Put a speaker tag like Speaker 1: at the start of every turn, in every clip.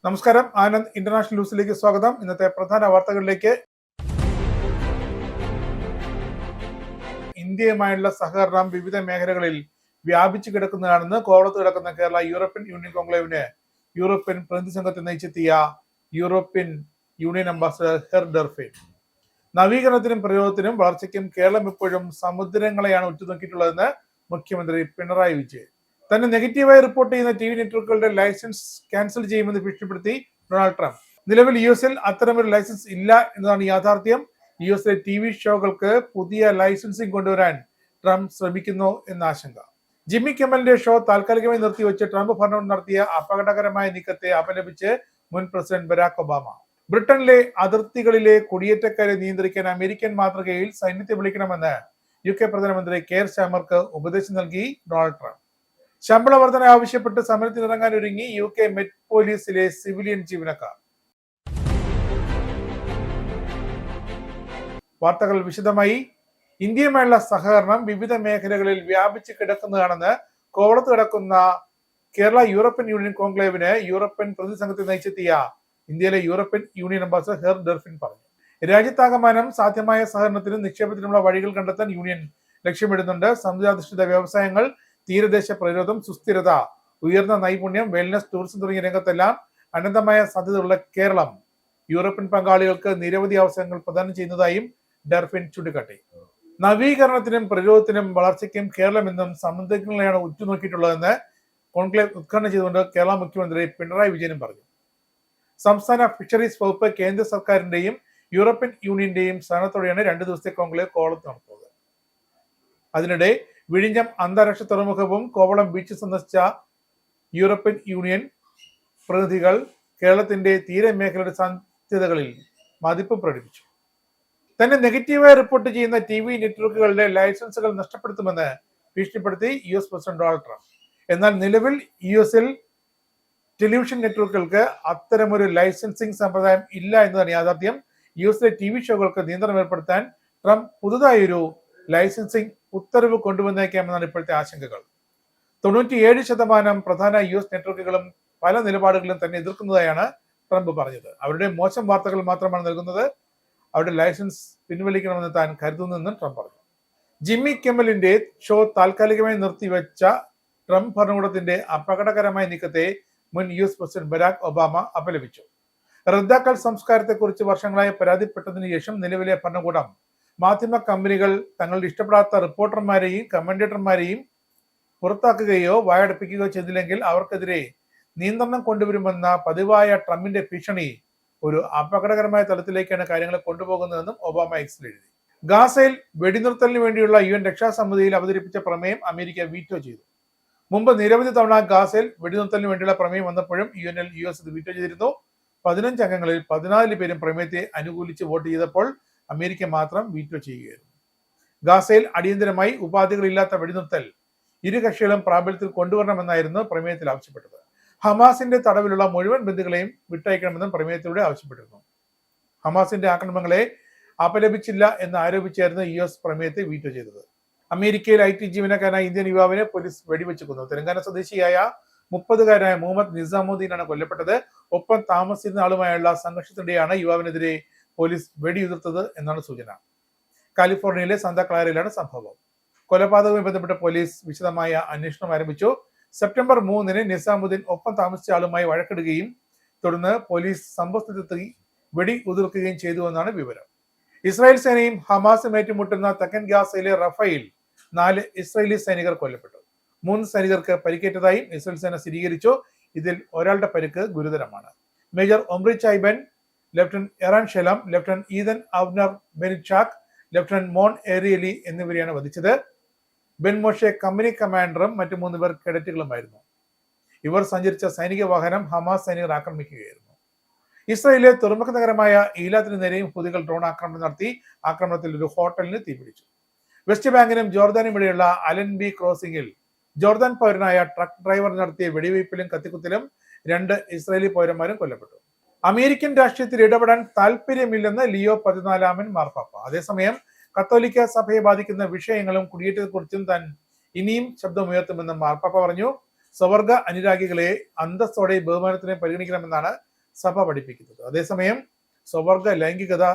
Speaker 1: നമസ്കാരം. ആനന്ദ് ഇന്റർനാഷണൽ ന്യൂസിലേക്ക് സ്വാഗതം. ഇന്നത്തെ പ്രധാന വാർത്തകളിലേക്ക്. ഇന്ത്യയുമായുള്ള സഹകരണം വിവിധ മേഖലകളിൽ വ്യാപിച്ചു കിടക്കുന്നതാണെന്ന് കോവളത്ത് കിടക്കുന്ന കേരള യൂറോപ്യൻ യൂണിയൻ കോൺക്ലേവിന് യൂറോപ്യൻ പ്രതിനിധി സംഘത്തെ നയിച്ചെത്തിയ യൂറോപ്യൻ യൂണിയൻ അംബാസഡർ ഹെർ ഡെർഫിൻ. നവീകരണത്തിനും പ്രയോഗത്തിനും വളർച്ചയ്ക്കും കേരളം ഇപ്പോഴും സമുദ്രങ്ങളെയാണ് ഉറ്റുനോക്കിയിട്ടുള്ളതെന്ന് മുഖ്യമന്ത്രി പിണറായി വിജയൻ. തന്നെ നെഗറ്റീവായി റിപ്പോർട്ട് ചെയ്യുന്ന ടി വി നെറ്റ്വർക്കുകളുടെ ലൈസൻസ് ക്യാൻസൽ ചെയ്യുമെന്ന് ഭീഷണിപ്പെടുത്തി ഡൊണാൾഡ് ട്രംപ്. നിലവിൽ യുഎസിൽ അത്തരമൊരു ലൈസൻസ് ഇല്ല എന്നതാണ് യാഥാർത്ഥ്യം. യുഎസിലെ ടി വി ഷോകൾക്ക് പുതിയ ലൈസൻസിംഗ് കൊണ്ടുവരാൻ ട്രംപ് ശ്രമിക്കുന്നു എന്ന ആശങ്ക. ജിമ്മി കിമ്മലിന്റെ ഷോ താൽക്കാലികമായി നിർത്തിവെച്ച് ട്രംപ് ഭരണം നടത്തിയ അപകടകരമായ നീക്കത്തെ അപലപിച്ച് മുൻ പ്രസിഡന്റ് ബരാക് ഒബാമ. ബ്രിട്ടനിലെ അതിർത്തികളിലെ കുടിയേറ്റക്കാരെ നിയന്ത്രിക്കാൻ അമേരിക്കൻ മാതൃകയിൽ സൈന്യത്തെ വിളിക്കണമെന്ന് UK പ്രധാനമന്ത്രി കെയർ സ്റ്റാമർക്ക് ഉപദേശം നൽകി ഡൊണാൾഡ് ട്രംപ്. ശമ്പള വർധന ആവശ്യപ്പെട്ട് സമരത്തിനിറങ്ങാൻ ഒരുങ്ങി UK മെറ്റ് പോലീസിലെ സിവിലിയൻ ജീവനക്കാർ. വാർത്തകൾ വിശദമായി. ഇന്ത്യയുമായുള്ള സഹകരണം വിവിധ മേഖലകളിൽ വ്യാപിച്ചു കിടക്കുന്നതാണെന്ന് കോവളത്ത് കിടക്കുന്ന കേരള യൂറോപ്യൻ യൂണിയൻ കോൺക്ലേവിന് യൂറോപ്യൻ പ്രതിനിധി സംഘത്തെ നയിച്ചെത്തിയ ഇന്ത്യയിലെ യൂറോപ്യൻ യൂണിയൻ അംബാസഡർ ഹെർ ഡെർഫിൻ പറഞ്ഞു. രാജ്യത്താകമാനം സാധ്യമായ സഹകരണത്തിനും നിക്ഷേപത്തിനുമുള്ള വഴികൾ കണ്ടെത്താൻ യൂണിയൻ ലക്ഷ്യമിടുന്നുണ്ട്. സമുദ്രാധിഷ്ഠിത വ്യവസായങ്ങൾ, തീരദേശ പ്രതിരോധം, സുസ്ഥിരത, ഉയർന്ന നൈപുണ്യം, വെൽനസ്, ടൂറിസം തുടങ്ങിയ രംഗത്തെല്ലാം അനന്തമായ സാധ്യതയുള്ള കേരളം യൂറോപ്യൻ പങ്കാളികൾക്ക് നിരവധി അവസരങ്ങൾ പ്രദാനം ചെയ്യുന്നതായും ഡെർഫിൻ ചൂണ്ടിക്കാട്ടി. നവീകരണത്തിനും പ്രതിരോധത്തിനും വളർച്ചയ്ക്കും കേരളം എന്നും സമുദ്രങ്ങളെയാണ് ഉറ്റുനോക്കിയിട്ടുള്ളതെന്ന് കോൺക്ലേവ് ഉദ്ഘാടനം ചെയ്തുകൊണ്ട് കേരള മുഖ്യമന്ത്രി പിണറായി വിജയനും പറഞ്ഞു. സംസ്ഥാന ഫിഷറീസ് വകുപ്പ് കേന്ദ്ര സർക്കാരിന്റെയും യൂറോപ്യൻ യൂണിയന്റെയും സഹകരണത്തോടെയാണ് 2 ദിവസത്തെ കോൺക്ലേവ് കോവളത്ത് നടത്തുന്നത്. അതിനിടെ വിഴിഞ്ഞം അന്താരാഷ്ട്ര തുറമുഖവും കോവളം ബീച്ച് സന്ദർശിച്ച യൂറോപ്യൻ യൂണിയൻ പ്രതിനിധികൾ കേരളത്തിന്റെ തീരമേഖലയുടെ സാധ്യതകളിൽ മതിപ്പ് പ്രകടിപ്പിച്ചു. തന്നെ നെഗറ്റീവായി റിപ്പോർട്ട് ചെയ്യുന്ന TV നെറ്റ്വർക്കുകളുടെ ലൈസൻസുകൾ നഷ്ടപ്പെടുത്തുമെന്ന് ഭീഷണിപ്പെടുത്തി US പ്രസിഡന്റ് ഡൊണാൾഡ് ട്രംപ്. എന്നാൽ നിലവിൽ US ടെലിവിഷൻ നെറ്റ്വർക്കുകൾക്ക് അത്തരമൊരു ലൈസൻസിംഗ് സമ്പ്രദായം ഇല്ല എന്നതാണ് യാഥാർത്ഥ്യം. US TV ഷോകൾക്ക് നിയന്ത്രണം ഏർപ്പെടുത്താൻ ട്രംപ് പുതുതായൊരു ലൈസൻസിംഗ് ഉത്തരവ് കൊണ്ടുവന്നേക്കാമെന്നാണ് ഇപ്പോഴത്തെ ആശങ്കകൾ. 97% പ്രധാന US നെറ്റ്വർക്കുകളും പല നിലപാടുകളും തന്നെ എതിർക്കുന്നതായാണ് ട്രംപ് പറഞ്ഞത്. അവരുടെ മോശം വാർത്തകൾ മാത്രമാണ് നൽകുന്നത്. അവരുടെ ലൈസൻസ് പിൻവലിക്കണമെന്ന് താൻ കരുതുന്നെന്നും ട്രംപ് പറഞ്ഞു. ജിമ്മി കിമ്മലിന്റെ ഷോ താൽക്കാലികമായി നിർത്തിവെച്ച ട്രംപ് ഭരണകൂടത്തിന്റെ അപകടകരമായ നീക്കത്തെ മുൻ US പ്രസിഡന്റ് ബരാക് ഒബാമ അപലപിച്ചു. റദ്ദാക്കൽ സംസ്കാരത്തെക്കുറിച്ച് വർഷങ്ങളായി പരാതിപ്പെട്ടതിനു ശേഷം നിലവിലെ ഭരണകൂടം മാധ്യമ കമ്പനികൾ തങ്ങളുടെ ഇഷ്ടപ്പെടാത്ത റിപ്പോർട്ടർമാരെയും കമന്റേറ്റർമാരെയും പുറത്താക്കുകയോ വായടപ്പിക്കുകയോ ചെയ്തില്ലെങ്കിൽ അവർക്കെതിരെ നിയന്ത്രണം കൊണ്ടുവരുമെന്ന പതിവായ ട്രംപിന്റെ ഭീഷണി ഒരു അപകടകരമായ തലത്തിലേക്കാണ് കാര്യങ്ങളെ കൊണ്ടുപോകുന്നതെന്നും ഒബാമ എക്സിൽ എഴുതി. ഗാസയിൽ വെടിനിർത്തലിന് വേണ്ടിയുള്ള UN രക്ഷാസമിതിയിൽ അവതരിപ്പിച്ച പ്രമേയം അമേരിക്ക വീറ്റോ ചെയ്തു. മുമ്പ് നിരവധി തവണ ഗാസയിൽ വെടിനിർത്തലിന് വേണ്ടിയുള്ള പ്രമേയം വന്നപ്പോഴും US ഇത് വീറ്റോ ചെയ്തിരുന്നു. 15 അംഗങ്ങളിൽ 14 പേരും പ്രമേയത്തെ അനുകൂലിച്ച് വോട്ട് ചെയ്തപ്പോൾ അമേരിക്ക മാത്രം വീറ്റോ ചെയ്യുകയായിരുന്നു. ഗാസയിൽ അടിയന്തരമായി ഉപാധികളില്ലാത്ത വെടിനിർത്തൽ ഇരു കക്ഷികളും പ്രാബല്യത്തിൽ കൊണ്ടുവരണമെന്നായിരുന്നു പ്രമേയത്തിൽ ആവശ്യപ്പെട്ടത്. ഹമാസിന്റെ തടവിലുള്ള മുഴുവൻ ബന്ദികളെയും വിട്ടയക്കണമെന്നും പ്രമേയത്തിലൂടെ ആവശ്യപ്പെട്ടിരുന്നു. ഹമാസിന്റെ ആക്രമണങ്ങളെ അപലപിച്ചില്ല എന്ന് ആരോപിച്ചായിരുന്നു US പ്രമേയത്തെ വീറ്റോ ചെയ്തത്. അമേരിക്കയിൽ IT ജീവനക്കാരനായ ഇന്ത്യൻ യുവാവിനെ പോലീസ് വെടിവെച്ച് കൊന്നു. തെലങ്കാന സ്വദേശിയായ 30-കാരനായ മുഹമ്മദ് നിസാമുദ്ദീനാണ് കൊല്ലപ്പെട്ടത്. ഒപ്പം താമസിക്കുന്ന ആളുമായുള്ള സംഘർഷത്തിനിടെയാണ് യുവാവിനെതിരെ പോലീസ് വെടിയുതിർത്തത് എന്നാണ് സൂചന. കാലിഫോർണിയയിലെ സാന്താ ക്ലാരയിലാണ് സംഭവം. കൊലപാതകവുമായി ബന്ധപ്പെട്ട് പോലീസ് വിശദമായ അന്വേഷണം ആരംഭിച്ചു. സെപ്റ്റംബർ 3-ന് നിസാമുദ്ദീൻ ഒപ്പം താമസിച്ച ആളുമായി വഴക്കിടുകയും തുടർന്ന് പോലീസ് സംഭവസ്ഥലത്തെത്തി വെടി ഉതിർക്കുകയും ചെയ്തുവെന്നാണ് വിവരം. ഇസ്രായേൽ സേനയും ഹമാസും ഏറ്റുമുട്ടുന്ന തെക്കൻ ഗാസയിലെ റഫയിൽ 4 ഇസ്രായേലി സൈനികർ കൊല്ലപ്പെട്ടു. 3 സൈനികർക്ക് പരിക്കേറ്റതായും ഇസ്രായേൽ സേന സ്ഥിരീകരിച്ചു. ഇതിൽ ഒരാളുടെ പരിക്ക് ഗുരുതരമാണ്. Major Omri Chaiban, lieutenant Eran Shelem, lieutenant Ethan Avner Benichak, lieutenant Mon Arieli എന്നിവരെയാണ് വധിച്ചത്. ബെൻ മോഷെ കമ്പനി കമാൻഡറും മറ്റു 3 പേർ കേഡറ്റുകളുമായിരുന്നു. ഇവർ സഞ്ചരിച്ച സൈനിക വാഹനം ഹമാസ് സൈനികർ ആക്രമിക്കുകയായിരുന്നു. ഇസ്രായേലിലെ തുറമുഖ നഗരമായ ഈലാത്തിന് നേരെയും ഹൂതികൾ ഡ്രോൺ ആക്രമണം നടത്തി. ആക്രമണത്തിൽ ഒരു ഹോട്ടലിന് തീപിടിച്ചു. വെസ്റ്റ് ബാങ്കിനും ജോർദാനും ഇടയിലുള്ള അലൻബി ക്രോസിംഗിൽ ജോർദാൻ പൗരനായ ട്രക്ക് ഡ്രൈവർ നടത്തിയ വെടിവയ്പിലും കത്തിക്കുത്തിലും 2 ഇസ്രായേലി പൗരന്മാരും കൊല്ലപ്പെട്ടു. അമേരിക്കൻ രാഷ്ട്രീയത്തിൽ ഇടപെടാൻ താല്പര്യമില്ലെന്ന് ലിയോ 14 മാർപ്പാപ്പ. അതേസമയം കത്തോലിക്ക സഭയെ ബാധിക്കുന്ന വിഷയങ്ങളും കുടിയേറ്റത്തെക്കുറിച്ചും താൻ ഇനിയും ശബ്ദമുയർത്തുമെന്ന് മാർപ്പാപ്പ പറഞ്ഞു. സ്വവർഗ അനുരാഗികളെ അന്തസ്സോടെ ബഹുമാനത്തിനെ പരിഗണിക്കണമെന്നാണ് സഭ പഠിപ്പിക്കുന്നത്. അതേസമയം സ്വവർഗ ലൈംഗികത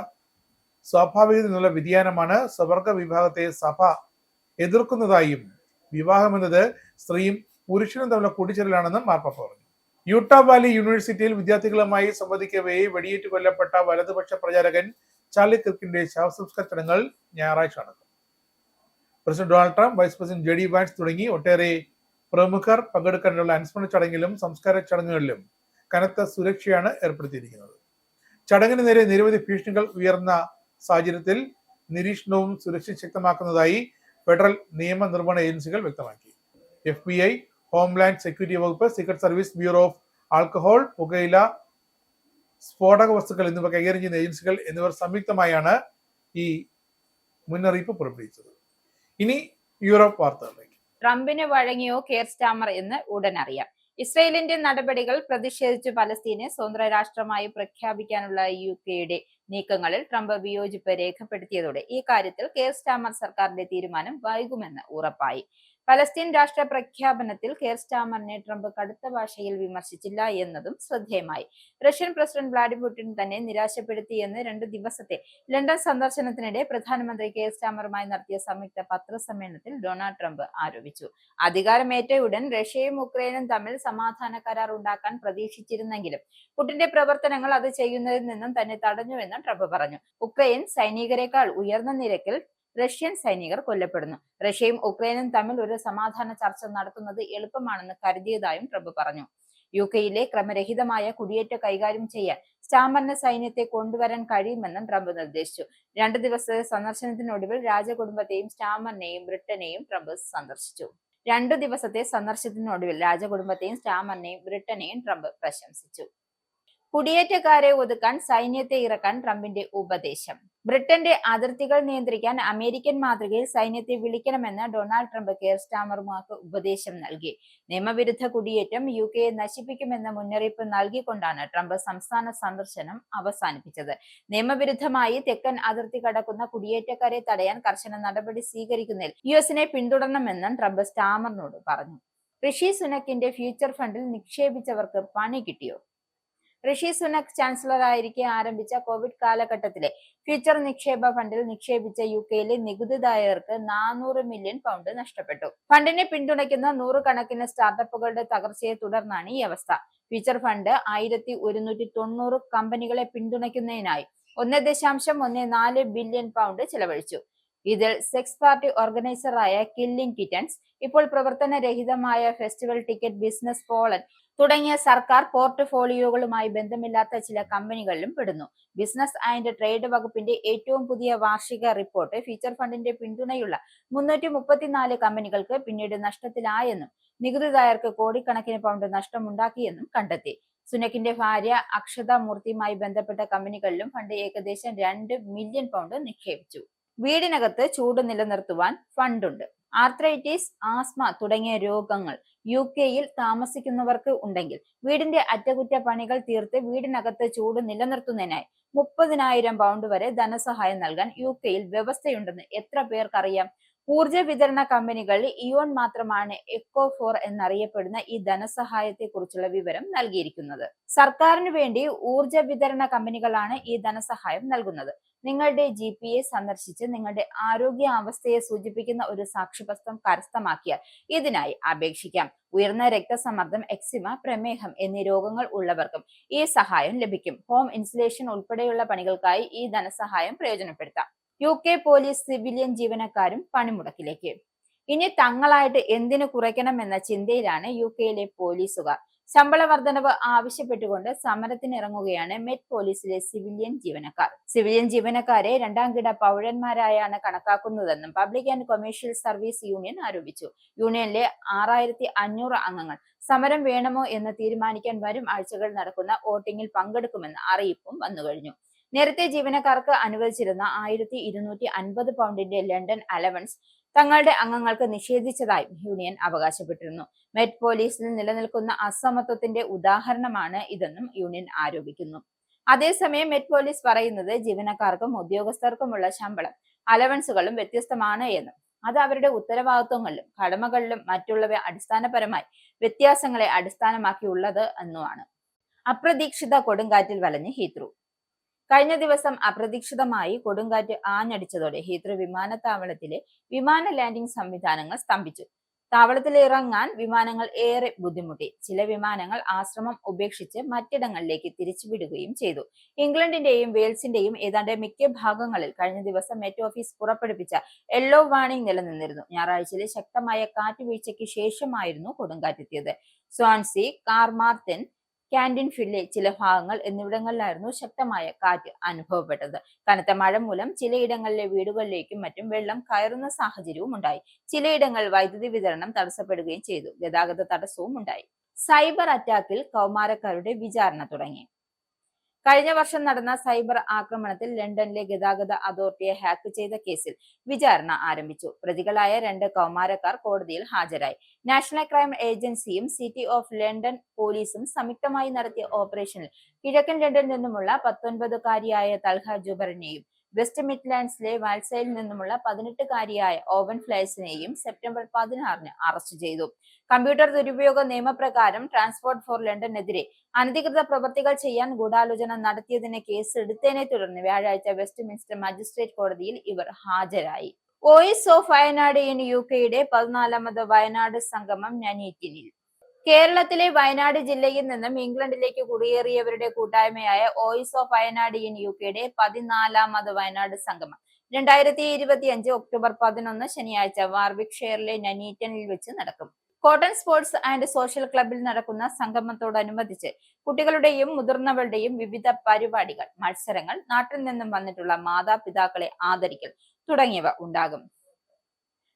Speaker 1: സ്വാഭാവികതയിൽ നിന്നുള്ള വ്യതിയാനമാണ്. സ്വവർഗ വിഭാഗത്തെ സഭ എതിർക്കുന്നതായും വിവാഹം എന്നത് സ്ത്രീയും പുരുഷനും തമ്മിലുള്ള കൂടിച്ചേരലാണെന്നും മാർപ്പാപ്പ പറഞ്ഞു. യൂട്ടാ വാലി യൂണിവേഴ്സിറ്റിയിൽ വിദ്യാർത്ഥികളുമായി സംവദിക്കവേ വെടിയേറ്റ് കൊല്ലപ്പെട്ട വലതുപക്ഷ പ്രചാരകൻ ചാർലി കിർക്കിന്റെ ശവസംസ്കാര ചടങ്ങുകൾ ഞായറാഴ്ച നടക്കും. President Donald Trump, vice president JD Vance തുടങ്ങി ഒട്ടേറെ പ്രമുഖർ പങ്കെടുക്കാനുള്ള അനുസ്മരണ ചടങ്ങിലും സംസ്കാര ചടങ്ങുകളിലും കനത്ത സുരക്ഷയാണ് ഏർപ്പെടുത്തിയിരിക്കുന്നത്. ചടങ്ങിന് നേരെ നിരവധി ഭീഷണികൾ ഉയർന്ന സാഹചര്യത്തിൽ നിരീക്ഷണവും സുരക്ഷയും ശക്തമാക്കുന്നതായി ഫെഡറൽ നിയമനിർവഹണ ഏജൻസികൾ വ്യക്തമാക്കി. FBI, ഹോംലാൻഡ് സെക്യൂരിറ്റി വകുപ്പ്, secret service, bureau of alcohol, പുകയില, സ്ഫോടക വസ്തുക്കൾ എന്നിവ കൈകാര്യം ചെയ്യുന്ന ഏജൻസികൾ എന്നിവർ സംയുക്തമായാണ് ഈ മുന്നറിയിപ്പ് പുറപ്പെടുവിച്ചത്. ഇനി യൂറോപ്പ് വാർത്തകളിലേക്ക്.
Speaker 2: ട്രംപിന് വഴങ്ങിയോ കെയർ സ്റ്റാമർ എന്ന് ഉടൻ അറിയാം. ഇസ്രയേലിന്റെ നടപടികൾ പ്രതിഷേധിച്ച് പലസ്തീനെ സ്വതന്ത്ര രാഷ്ട്രമായി പ്രഖ്യാപിക്കാനുള്ള UK നീക്കങ്ങളിൽ ട്രംപ് വിയോജിപ്പ് രേഖപ്പെടുത്തിയതോടെ ഈ കാര്യത്തിൽ കെയർ സ്റ്റാമർ സർക്കാരിന്റെ തീരുമാനം വൈകുമെന്ന് ഉറപ്പായി. പലസ്തീൻ രാഷ്ട്ര പ്രഖ്യാപനത്തിൽ കെയർ സ്റ്റാമറിനെ ട്രംപ് കടുത്ത ഭാഷയിൽ വിമർശിച്ചില്ല എന്നതും ശ്രദ്ധേയമായി. റഷ്യൻ പ്രസിഡന്റ് വ്ളാഡിമിർ പുടിൻ തന്നെ നിരാശപ്പെടുത്തിയെന്ന് 2 ദിവസത്തെ ലണ്ടൻ സന്ദർശനത്തിനിടെ പ്രധാനമന്ത്രി കെയർ സ്റ്റാമറുമായി നടത്തിയ സംയുക്ത പത്രസമ്മേളനത്തിൽ ഡൊണാൾഡ് ട്രംപ് ആരോപിച്ചു. അധികാരമേറ്റയുടൻ റഷ്യയും ഉക്രൈനും തമ്മിൽ സമാധാന കരാർ ഉണ്ടാക്കാൻ പ്രതീക്ഷിച്ചിരുന്നെങ്കിലും പുടിന്റെ പ്രവർത്തനങ്ങൾ അത് ചെയ്യുന്നതിൽ നിന്നും തന്നെ തടഞ്ഞുവെന്ന് ട്രംപ് പറഞ്ഞു. ഉക്രൈൻ സൈനികരെക്കാൾ ഉയർന്ന നിരക്കിൽ റഷ്യൻ സൈനികർ കൊല്ലപ്പെടുന്നു. റഷ്യയും ഉക്രൈനും തമ്മിൽ ഒരു സമാധാന ചർച്ച നടത്തുന്നത് എളുപ്പമാണെന്ന് കരുതിയതായും ട്രംപ് പറഞ്ഞു. UK ക്രമരഹിതമായ കുടിയേറ്റ കൈകാര്യം ചെയ്യാൻ സ്റ്റാമറിന് സൈന്യത്തെ കൊണ്ടുവരാൻ കഴിയുമെന്നും ട്രംപ് നിർദ്ദേശിച്ചു. 2 ദിവസത്തെ സന്ദർശനത്തിനൊടുവിൽ രാജകുടുംബത്തെയും സ്റ്റാമറിനെയും ബ്രിട്ടനെയും ട്രംപ് സന്ദർശിച്ചു. 2 ദിവസത്തെ സന്ദർശനത്തിനൊടുവിൽ രാജകുടുംബത്തെയും സ്റ്റാമറിനെയും ബ്രിട്ടനെയും ട്രംപ് പ്രശംസിച്ചു. കുടിയേറ്റക്കാരെ ഒതുക്കാൻ സൈന്യത്തെ ഇറക്കാൻ ട്രംപിന്റെ ഉപദേശം. ബ്രിട്ടന്റെ അതിർത്തികൾ നിയന്ത്രിക്കാൻ അമേരിക്കൻ മാതൃകയിൽ സൈന്യത്തെ വിളിക്കണമെന്ന് ഡൊണാൾഡ് ട്രംപ് കെയർ സ്റ്റാമർമാർക്ക് ഉപദേശം നൽകി. നിയമവിരുദ്ധ കുടിയേറ്റം UK നശിപ്പിക്കുമെന്ന മുന്നറിയിപ്പ് നൽകിക്കൊണ്ടാണ് ട്രംപ് സംസ്ഥാന സന്ദർശനം അവസാനിപ്പിച്ചത്. നിയമവിരുദ്ധമായി തെക്കൻ അതിർത്തി കടക്കുന്ന കുടിയേറ്റക്കാരെ തടയാൻ കർശന നടപടി സ്വീകരിക്കുന്നതിൽ US പിന്തുടരണമെന്നും ട്രംപ് സ്റ്റാമറിനോട് പറഞ്ഞു. ഋഷി സുനക്കിന്റെ ഫ്യൂച്ചർ ഫണ്ടിൽ നിക്ഷേപിച്ചവർക്ക് പണി കിട്ടിയോ? ഋഷി സുനക് ചാൻസലറായിരിക്കെ ആരംഭിച്ച കോവിഡ് കാലഘട്ടത്തിലെ ഫ്യൂച്ചർ നിക്ഷേപ ഫണ്ടിൽ നിക്ഷേപിച്ച UK നികുതിദായകർക്ക് 400 മില്യൺ പൗണ്ട് നഷ്ടപ്പെട്ടു. ഫണ്ടിനെ പിന്തുണയ്ക്കുന്ന 100 കണക്കിന് സ്റ്റാർട്ടപ്പുകളുടെ തകർച്ചയെ തുടർന്നാണ് ഈ അവസ്ഥ. ഫ്യൂച്ചർ ഫണ്ട് 1190 കമ്പനികളെ പിന്തുണയ്ക്കുന്നതിനായി 1.14 ബില്യൺ പൗണ്ട് ചെലവഴിച്ചു. ഇതിൽ സെക്സ് പാർട്ടി ഓർഗനൈസറായ കില്ലിംഗ് കിറ്റൻസ്, ഇപ്പോൾ പ്രവർത്തനരഹിതമായ ഫെസ്റ്റിവൽ ടിക്കറ്റ് ബിസിനസ് പോളണ്ട് തുടങ്ങിയ സർക്കാർ പോർട്ട്ഫോളിയോകളുമായി ബന്ധമില്ലാത്ത ചില കമ്പനികളിലും പെടുന്നു. ബിസിനസ് ആൻഡ് ട്രേഡ് വകുപ്പിന്റെ ഏറ്റവും പുതിയ വാർഷിക റിപ്പോർട്ട് ഫ്യൂച്ചർ ഫണ്ടിന്റെ പിന്തുണയുള്ള 334 കമ്പനികൾക്ക് പിന്നീട് നഷ്ടത്തിലായെന്നും നികുതിദായകർക്ക് കോടിക്കണക്കിന് പൗണ്ട് നഷ്ടമുണ്ടാക്കിയെന്നും കണ്ടെത്തി. സുനക്കിന്റെ ഭാര്യ അക്ഷത മൂർത്തിയുമായി ബന്ധപ്പെട്ട കമ്പനികളിലും ഫണ്ട് ഏകദേശം 2 മില്യൺ പൗണ്ട് നിക്ഷേപിച്ചു. വീടിനകത്ത് ചൂട് നിലനിർത്തുവാൻ ഫണ്ടുണ്ട്. ആർത്രൈറ്റിസ്, ആസ്മ തുടങ്ങിയ രോഗങ്ങൾ UK താമസിക്കുന്നവർക്ക് ഉണ്ടെങ്കിൽ വീടിന്റെ അറ്റകുറ്റപ്പണികൾ തീർത്ത് വീടിനകത്ത് ചൂട് നിലനിർത്തുന്നതിനായി 30,000 പൗണ്ട് വരെ ധനസഹായം നൽകാൻ UK വ്യവസ്ഥയുണ്ടെന്ന് എത്ര പേർക്കറിയാം? ഊർജ വിതരണ കമ്പനികളിൽ ഇയോൺ മാത്രമാണ് എക്കോ4 എന്നറിയപ്പെടുന്ന ഈ ധനസഹായത്തെ കുറിച്ചുള്ള വിവരം നൽകിയിരിക്കുന്നത്. സർക്കാരിന് വേണ്ടി ഊർജ വിതരണ കമ്പനികളാണ് ഈ ധനസഹായം നൽകുന്നത്. നിങ്ങളുടെ GPA സന്ദർശിച്ച് നിങ്ങളുടെ ആരോഗ്യ അവസ്ഥയെ സൂചിപ്പിക്കുന്ന ഒരു സാക്ഷ്യപത്രം കരസ്ഥമാക്കിയാൽ ഇതിനായി അപേക്ഷിക്കാം. ഉയർന്ന രക്തസമ്മർദ്ദം, എക്സിമ, പ്രമേഹം എന്നീ രോഗങ്ങൾ ഉള്ളവർക്കും ഈ സഹായം ലഭിക്കും. ഹോം ഇൻസുലേഷൻ ഉൾപ്പെടെയുള്ള പണികൾക്കായി ഈ ധനസഹായം പ്രയോജനപ്പെടുത്താം. UK പോലീസ് സിവിലിയൻ ജീവനക്കാരും പണിമുടക്കിലേക്ക്. ഇനി തങ്ങളായിട്ട് എന്തിനു കുറയ്ക്കണമെന്ന ചിന്തയിലാണ് UK പോലീസുകാർ. ശമ്പള വർധനവ് ആവശ്യപ്പെട്ടുകൊണ്ട് സമരത്തിനിറങ്ങുകയാണ് മെറ്റ് പോലീസിലെ സിവിലിയൻ ജീവനക്കാർ. സിവിലിയൻ ജീവനക്കാരെ 2ാം കിട പൗരന്മാരായാണ് കണക്കാക്കുന്നതെന്നും public and commercial service union ആരോപിച്ചു. യൂണിയനിലെ 6500 അംഗങ്ങൾ സമരം വേണമോ എന്ന് തീരുമാനിക്കാൻ വരും ആഴ്ചകൾ നടക്കുന്ന വോട്ടിംഗിൽ പങ്കെടുക്കുമെന്ന് അറിയിപ്പും വന്നുകഴിഞ്ഞു. നേരത്തെ ജീവനക്കാർക്ക് അനുവദിച്ചിരുന്ന 1250 പൗണ്ടിന്റെ ലണ്ടൻ അലവൻസ് തങ്ങളുടെ അംഗങ്ങൾക്ക് നിഷേധിച്ചതായും യൂണിയൻ അവകാശപ്പെട്ടിരുന്നു. മെറ്റ് പോലീസിൽ നിലനിൽക്കുന്ന അസമത്വത്തിന്റെ ഉദാഹരണമാണ് ഇതെന്നും യൂണിയൻ ആരോപിക്കുന്നു. അതേസമയം മെറ്റ് പോലീസ് പറയുന്നത് ജീവനക്കാർക്കും ഉദ്യോഗസ്ഥർക്കുമുള്ള ശമ്പളം, അലവൻസുകളും വ്യത്യസ്തമാണ് എന്നും അത് അവരുടെ ഉത്തരവാദിത്വങ്ങളിലും കടമകളിലും മറ്റുള്ളവ അടിസ്ഥാനപരമായി വ്യത്യാസങ്ങളെ അടിസ്ഥാനമാക്കിയുള്ളത് എന്നുമാണ്. അപ്രതീക്ഷിത കൊടുങ്കാറ്റിൽ വലഞ്ഞ് ഹീത്രൂ. കഴിഞ്ഞ ദിവസം അപ്രതീക്ഷിതമായി കൊടുങ്കാറ്റ് ആഞ്ഞടിച്ചതോടെ ഹീത്രൂ വിമാനത്താവളത്തിലെ വിമാന ലാൻഡിംഗ് സംവിധാനങ്ങൾ സ്തംഭിച്ചു. താവളത്തിൽ ഇറങ്ങാൻ വിമാനങ്ങൾ ഏറെ ബുദ്ധിമുട്ടി. ചില വിമാനങ്ങൾ ആശ്രമം ഉപേക്ഷിച്ച് മറ്റിടങ്ങളിലേക്ക് തിരിച്ചുവിടുകയും ചെയ്തു. ഇംഗ്ലണ്ടിന്റെയും വെയിൽസിന്റെയും ഏതാണ്ട് മിക്ക ഭാഗങ്ങളിൽ കഴിഞ്ഞ ദിവസം മെറ്റ് ഓഫീസ് പുറപ്പെടുവിച്ച യെല്ലോ വാർണിംഗ് നിലനിന്നിരുന്നു. ഞായറാഴ്ചയിലെ ശക്തമായ കാറ്റുവീഴ്ചയ്ക്ക് ശേഷമായിരുന്നു കൊടുങ്കാറ്റെത്തിയത്. സ്വാൻസി, കാർമാർത്തൻ, കാൻഡിൻഫില്ലെ ചില ഭാഗങ്ങൾ എന്നിവിടങ്ങളിലായിരുന്നു ശക്തമായ കാറ്റ് അനുഭവപ്പെട്ടത്. കനത്ത മഴ മൂലം ചിലയിടങ്ങളിലെ വീടുകളിലേക്കും മറ്റും വെള്ളം കയറുന്ന സാഹചര്യവും ഉണ്ടായി. ചിലയിടങ്ങളിൽ വൈദ്യുതി വിതരണം തടസ്സപ്പെടുകയും ചെയ്തു. ഗതാഗത തടസ്സവും ഉണ്ടായി. സൈബർ അറ്റാക്കിൽ കൗമാരക്കാരുടെ വിചാരണ തുടങ്ങി. കഴിഞ്ഞ വർഷം നടന്ന സൈബർ ആക്രമണത്തിൽ ലണ്ടനിലെ ഗതാഗത അതോറിറ്റിയെ ഹാക്ക് ചെയ്ത കേസിൽ വിചാരണ ആരംഭിച്ചു. പ്രതികളായ 2 കൗമാരക്കാർ കോടതിയിൽ ഹാജരായി. നാഷണൽ ക്രൈം ഏജൻസിയും സിറ്റി ഓഫ് ലണ്ടൻ പോലീസും സംയുക്തമായി നടത്തിയ ഓപ്പറേഷനിൽ കിഴക്കൻ ലണ്ടനിൽ നിന്നുമുള്ള 19-കാരിയായ തൽഹ ജുബറിനെയും വെസ്റ്റ് മിഡ്ലാൻഡ്സിലെ വാൽസയിൽ നിന്നുമുള്ള 18-കാരിയായ ഓവൻ ഫ്ലൈസിനെയും സെപ്റ്റംബർ 16-ന് അറസ്റ്റ് ചെയ്തു. കമ്പ്യൂട്ടർ ദുരുപയോഗ നിയമപ്രകാരം ട്രാൻസ്പോർട്ട് ഫോർ ലണ്ടനെതിരെ അനധികൃത പ്രവൃത്തികൾ ചെയ്യാൻ ഗൂഢാലോചന നടത്തിയതിന് കേസെടുത്തതിനെ തുടർന്ന് വ്യാഴാഴ്ച വെസ്റ്റ് മിൻസ്റ്റർ മജിസ്ട്രേറ്റ് കോടതിയിൽ ഇവർ ഹാജരായി. വോയിസ് ഓഫ് വയനാട് ഇൻ യുകെയുടെ 14ാമത് വയനാട് സംഗമം നനീറ്റിനിൽ. കേരളത്തിലെ വയനാട് ജില്ലയിൽ നിന്നും ഇംഗ്ലണ്ടിലേക്ക് കുടിയേറിയവരുടെ കൂട്ടായ്മയായ വോയിസ് ഓഫ് വയനാട് ഇൻ യുകെയുടെ 14ാമത് വയനാട് സംഗമം 2025 ഒക്ടോബർ 11 ശനിയാഴ്ച വാർവിക്ക്ഷയറിലെ നനീറ്റനിൽ വെച്ച് നടക്കും. കോട്ടൺ സ്പോർട്സ് ആൻഡ് സോഷ്യൽ ക്ലബിൽ നടക്കുന്ന സംഗമത്തോടനുബന്ധിച്ച് കുട്ടികളുടെയും മുതിർന്നവരുടെയും വിവിധ പരിപാടികൾ, മത്സരങ്ങൾ, നാട്ടിൽ നിന്നും വന്നിട്ടുള്ള മാതാപിതാക്കളെ ആദരിക്കൽ തുടങ്ങിയവ ഉണ്ടാകും.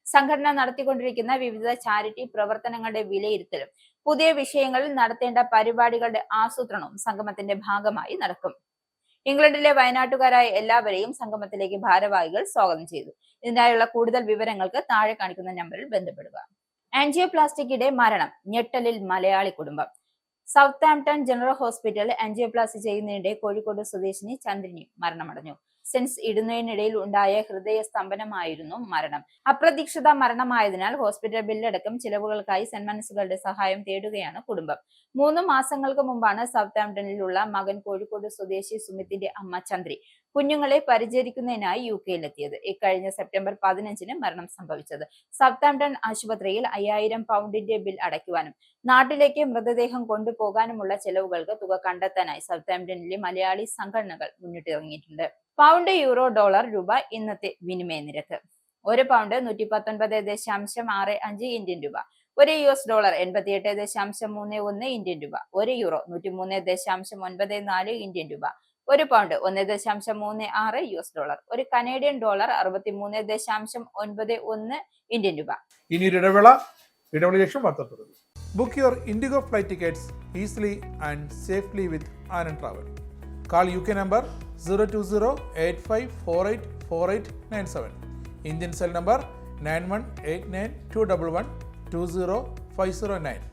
Speaker 2: സംഘടന നടത്തിക്കൊണ്ടിരിക്കുന്ന വിവിധ ചാരിറ്റി പ്രവർത്തനങ്ങളുടെ വിലയിരുത്തലും പുതിയ വിഷയങ്ങളിൽ നടത്തേണ്ട പരിപാടികളുടെ ആസൂത്രണവും സംഗമത്തിന്റെ ഭാഗമായി നടക്കും. ഇംഗ്ലണ്ടിലെ വയനാട്ടുകാരായ എല്ലാവരെയും സംഗമത്തിലേക്ക് ഭാരവാഹികൾ സ്വാഗതം ചെയ്തു. ഇതിനായുള്ള കൂടുതൽ വിവരങ്ങൾക്ക് താഴെ കാണിക്കുന്ന നമ്പറിൽ ബന്ധപ്പെടുക. ആൻജിയോപ്ലാസ്റ്റിക്കിടെ മരണം, ഞെട്ടലിൽ മലയാളി കുടുംബം. സൗത്താംപ്ടൺ ജനറൽ ഹോസ്പിറ്റലിൽ ആൻജിയോപ്ലാസ്റ്റി ചെയ്യുന്നതിനിടെ കോഴിക്കോട് സ്വദേശിനി ചന്ദ്രിനി മരണമടഞ്ഞു. സെൻസ് ഇടുന്നതിനിടയിൽ ഉണ്ടായ ഹൃദയ സ്തംഭനമായിരുന്നു മരണം. അപ്രതീക്ഷിത മരണമായതിനാൽ ഹോസ്പിറ്റൽ ബില്ലടക്കം ചിലവുകൾക്കായി സെന്റ് മനസ്സുകളുടെ സഹായം തേടുകയാണ് കുടുംബം. 3 മാസങ്ങൾക്ക് മുമ്പാണ് സൗത്താംപ്ടണിലുള്ള മകൻ കോഴിക്കോട് സ്വദേശി സുമിത്തിന്റെ അമ്മ ചന്ദ്രി കുഞ്ഞുങ്ങളെ പരിചരിക്കുന്നതിനായി യുകെയിലെത്തിയത്. ഇക്കഴിഞ്ഞ സെപ്റ്റംബർ 15-ന് മരണം സംഭവിച്ചത്. സൗത്താംപ്ടൺ ആശുപത്രിയിൽ 5000 പൗണ്ടിന്റെ ബിൽ അടയ്ക്കുവാനും നാട്ടിലേക്ക് മൃതദേഹം കൊണ്ടുപോകാനുമുള്ള ചെലവുകൾക്ക് തുക കണ്ടെത്താനായി സൗത്താംപ്ടണിലെ മലയാളി സംഘടനകൾ മുന്നിട്ടിറങ്ങിയിട്ടുണ്ട്. പൗണ്ട്, യൂറോ, ഡോളർ, രൂപ ഇന്നത്തെ വിനിമയ നിരക്ക്. 1 പൗണ്ട് 119.65 ഇന്ത്യൻ രൂപ. 1 US ഡോളർ 88.31 ഇന്ത്യൻ രൂപ. 1 യൂറോ 103.94 ഇന്ത്യൻ രൂപ. 1 pound 1.36 US dollar. 1 Canadian dollar 63.91 Indian രൂപ.
Speaker 1: ഇനി ഒരു ഇടവേള ശേഷം വാർത്ത തുടരും. Book your Indigo flight tickets easily and safely with Anand Travel. Call UK number 020-8548-4897. Indian cell number 918921120509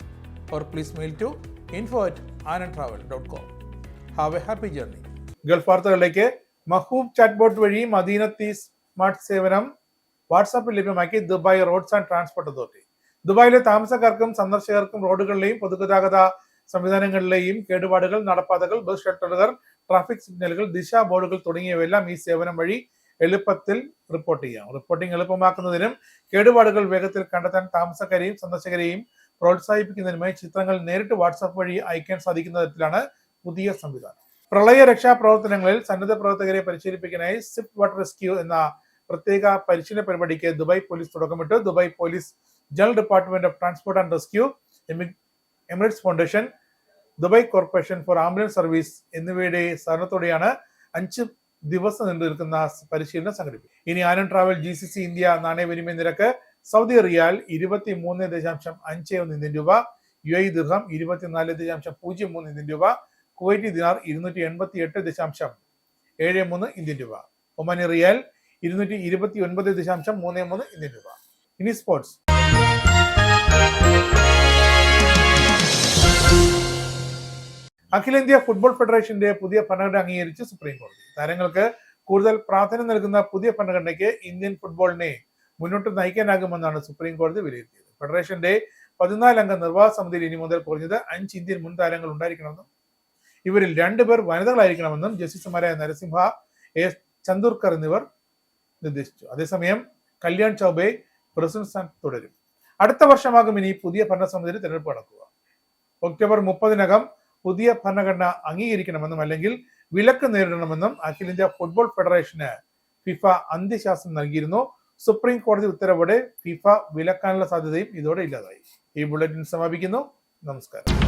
Speaker 1: or please mail to info@anandtravel.com. Have a happy journey. Gulf വാർത്തകളിലേക്ക്. മഹൂബ് chatbot വഴി മദീനത്തി സ്മാർട്ട് സേവനം വാട്സാപ്പിൽ ലഭ്യമാക്കി Dubai roads and transport authority. ദുബായിലെ താമസക്കാർക്കും സന്ദർശകർക്കും റോഡുകളിലെയും പൊതുഗതാഗത സംവിധാനങ്ങളിലെയും കേടുപാടുകൾ, നടപ്പാതകൾ, ബസ് ഷട്ടറുകൾ, ട്രാഫിക് സിഗ്നലുകൾ, ദിശാ ബോർഡുകൾ തുടങ്ങിയവയെല്ലാം ഈ സേവനം വഴി എളുപ്പത്തിൽ റിപ്പോർട്ട് ചെയ്യാം. റിപ്പോർട്ടിംഗ് എളുപ്പമാക്കുന്നതിനും കേടുപാടുകൾ വേഗത്തിൽ കണ്ടെത്താൻ താമസക്കാരെയും സന്ദർശകരെയും പ്രോത്സാഹിപ്പിക്കുന്നതിനുമായി ചിത്രങ്ങൾ നേരിട്ട് വാട്സാപ്പ് വഴി അയക്കാൻ സാധിക്കുന്ന തരത്തിലാണ് പുതിയ സംവിധാനം. പ്രളയ രക്ഷാപ്രവർത്തനങ്ങളിൽ സന്നദ്ധ പ്രവർത്തകരെ പരിശീലിപ്പിക്കാനായി സിപ്പ് വാട്ടർ റെസ്ക്യൂ എന്ന പ്രത്യേക പരിശീലന പരിപാടിക്ക് ദുബായ് പോലീസ് തുടക്കമിട്ടു. Dubai police general department of transport and rescue, Emirates foundation, Dubai corporation four ambulance service എന്നിവയുടെ സഹകരണത്തോടെയാണ് 5 ദിവസം നീണ്ടു നിൽക്കുന്ന പരിശീലനം സംഘടിപ്പിക്കും. ഇനി ആനന്ദ് ട്രാവൽ GCC ഇന്ത്യ നാണയവിനിമയ നിരക്ക്: സൗദി റിയാൽ 23.51 ഇന്ത്യൻ രൂപ, UAE ദിർഹം 24.03 ഇന്ത്യൻ രൂപ, കുവൈറ്റി ദിനാർ 288.73 ഇന്ത്യൻ രൂപ, ഒമാനി റിയാൽ 229.33 ഇന്ത്യൻ രൂപ. ഇനി സ്പോർട്സ്. അഖിലേന്ത്യാ ഫുട്ബോൾ ഫെഡറേഷന്റെ പുതിയ ഭരണഘടന അംഗീകരിച്ച് സുപ്രീം കോടതി. താരങ്ങൾക്ക് കൂടുതൽ പ്രാധാന്യം നൽകുന്ന പുതിയ ഭരണഘടനയ്ക്ക് ഇന്ത്യൻ ഫുട്ബോളിനെ മുന്നോട്ട് നയിക്കാനാകുമെന്നാണ് സുപ്രീം കോടതി വിലയിരുത്തിയത്. ഫെഡറേഷന്റെ 14 അംഗ നിർവാഹക സമിതിയിൽ ഇനി മുതൽ കുറഞ്ഞത് 5 ഇന്ത്യൻ മുൻ താരങ്ങൾ ഉണ്ടായിരിക്കണമെന്നും ഇവരിൽ 2 പേർ വനിതകളായിരിക്കണമെന്നും ജസ്റ്റിസുമാരായ നരസിംഹ, എസ് ചന്ദൂർക്കർ എന്നിവർ നിർദ്ദേശിച്ചു. അതേസമയം കല്യാൺ ചൗബെ പ്രസിഡന്റ് സ്ഥാനത്ത് തുടരും. അടുത്ത വർഷമാകും ഇനി പുതിയ ഭരണസമിതിയുടെ തെരഞ്ഞെടുപ്പ് നടക്കുക. ഒക്ടോബർ 30-നകം പുതിയ ഭരണഘടന അംഗീകരിക്കണമെന്നും അല്ലെങ്കിൽ വിലക്ക് നേരിടണമെന്നും അഖിലേന്ത്യാ ഫുട്ബോൾ ഫെഡറേഷന് ഫിഫ അന്ത്യശാസനം നൽകിയിരുന്നു. സുപ്രീം കോടതി ഉത്തരവോടെ ഫിഫ വിലക്കാനുള്ള സാധ്യതയും ഇതോടെ ഇല്ലാതായി. ഈ ബുള്ളറ്റിൻ സമാപിക്കുന്നു. നമസ്കാരം.